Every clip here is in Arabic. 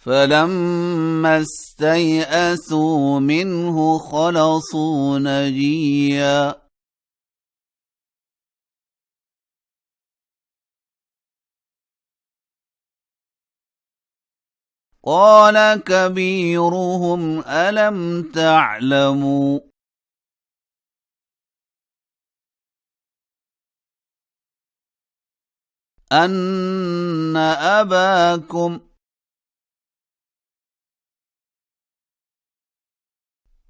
فلما استيئسوا منه خلصوا نجيا قال كبيرهم ألم تعلموا أن أباكم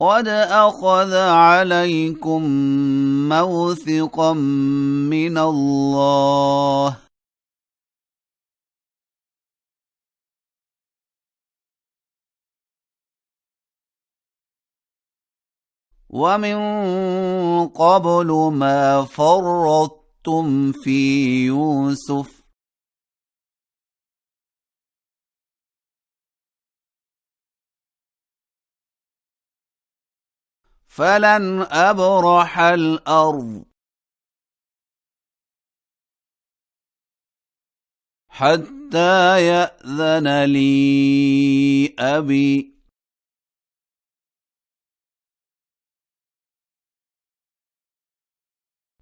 قد أخذ عليكم موثقا من الله ومن قبل ما فرطتم في يوسف فلن أبرح الأرض حتى يأذن لي أبي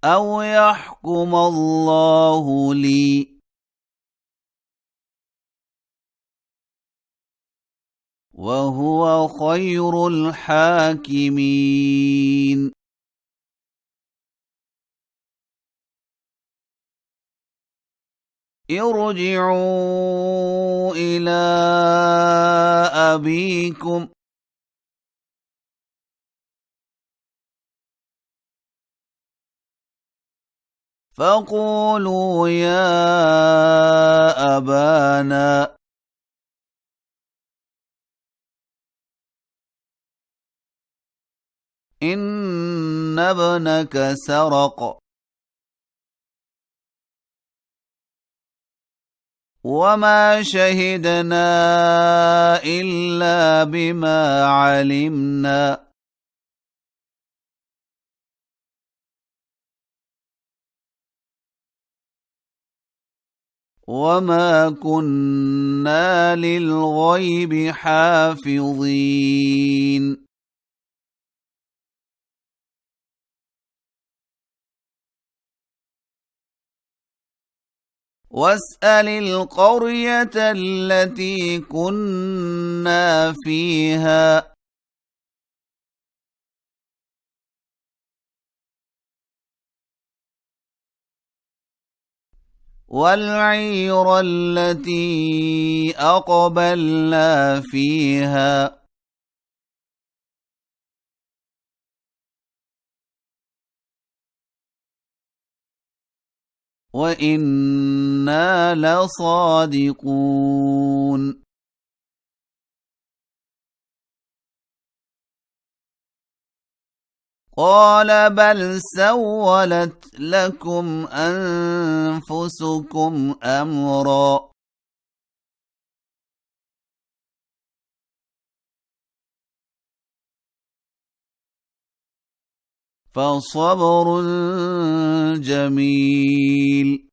أو يحكم الله لي وهو خير الحاكمين ارجعوا إلى أبيكم فقولوا يا أبانا إن ابنك سرق وما شهدنا إلا بما علمنا وما كنا للغيب حافظين واسأل القرية التي كنا فيها والعير التي أقبلنا فيها وإنا لصادقون قال بل سولت لكم أنفسكم أمرا فصبر جميل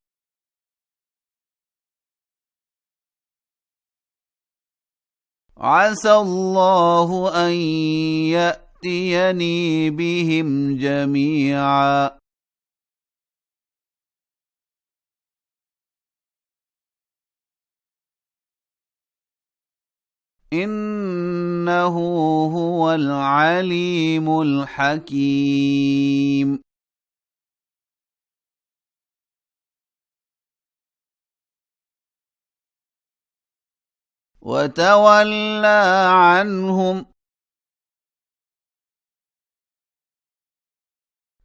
عسى الله أن يأتيني بهم جميعا إنه هو العليم الحكيم وتولى عنهم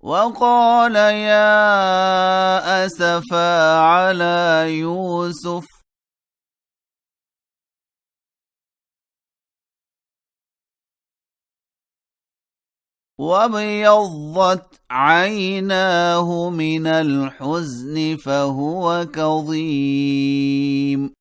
وقال يا أسفا على يوسف وابيضت عيناه من الحزن فهو كظيم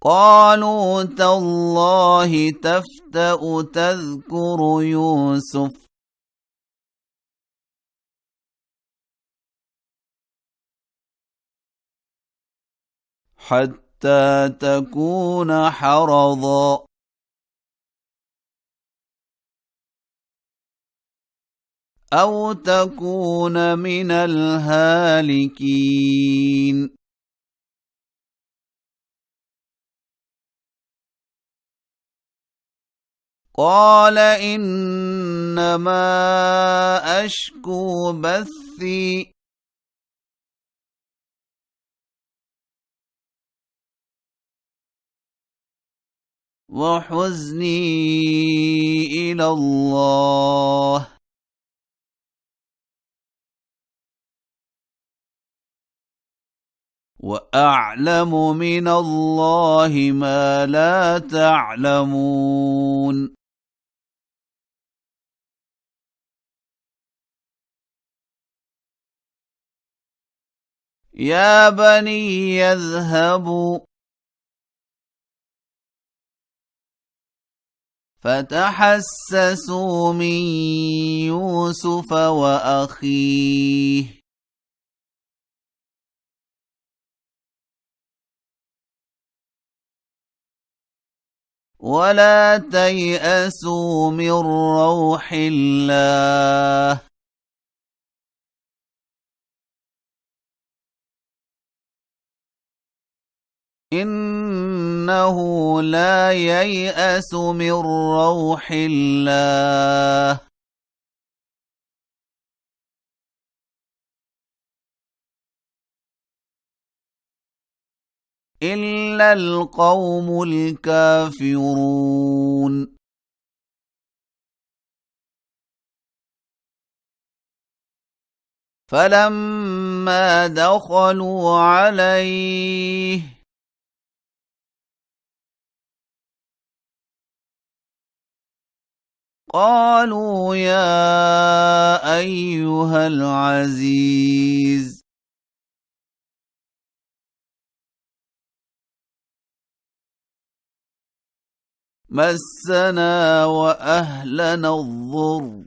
قالوا تالله تفتأ تذكر يوسف حتى تكون حرضا أو تكون من الهالكين. قال إنما أشكو بثي وحزني إلى الله وأعلم من الله ما لا تعلمون. يا بني يذهبوا فتحسسوا من يوسف وأخيه ولا تيأسوا من روح الله إنه لا ييأس من روح الله إلا القوم الكافرون. فلما دخلوا عليه قالوا يا أيها العزيز مسنا وأهلنا الضر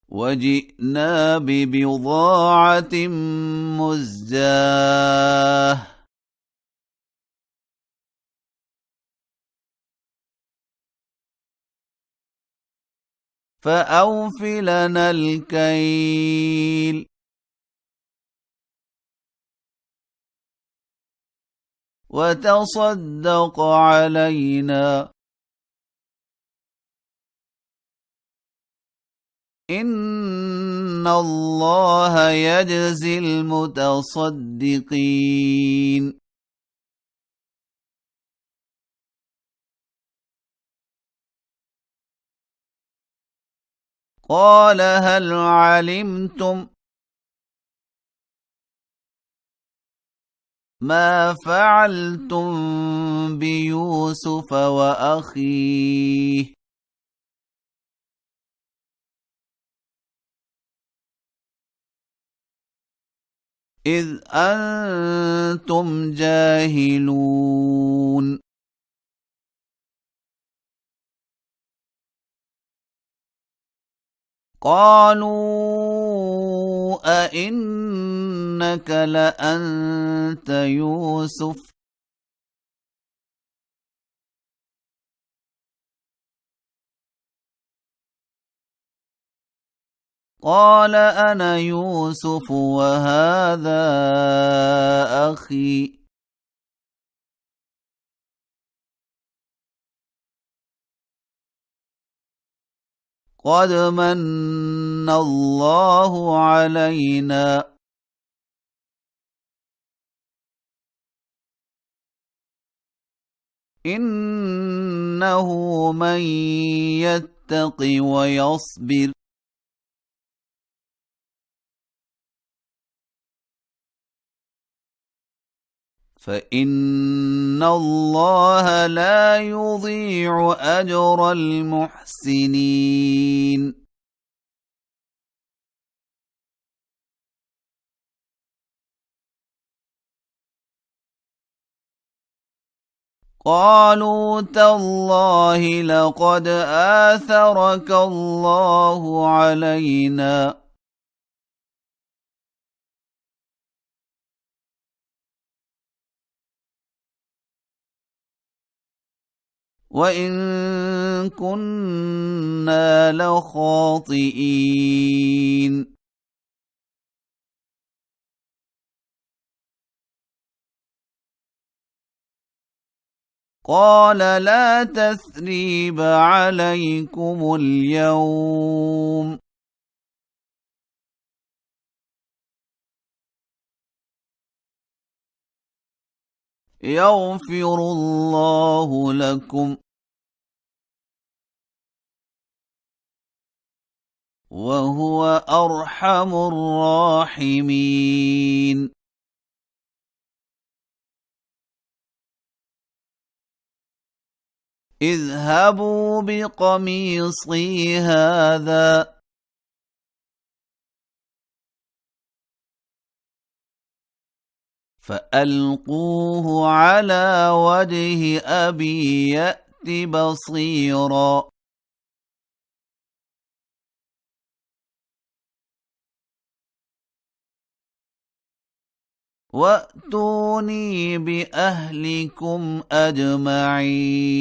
وجئنا ببضاعة مزجاة فأوف لنا الكيل وتصدق علينا إن الله يجزي المتصدقين. قال هل علمتم ما فعلتم بيوسف وأخيه إذ أنتم جاهلون. قالوا أئنك لأنت يوسف قال أنا يوسف وهذا أخي قد من الله علينا إنه من يتق ويصبر فإن الله لا يضيع أجر المحسنين. قالوا تالله لقد آثرك الله علينا وإن كنا لخاطئين قال لا تثريب عليكم اليوم يغفر الله لكم وهو أرحم الراحمين اذهبوا بقميصي هذا فألقوه على وجه أبي يأت بصيرا وأتوني بأهلكم أجمعين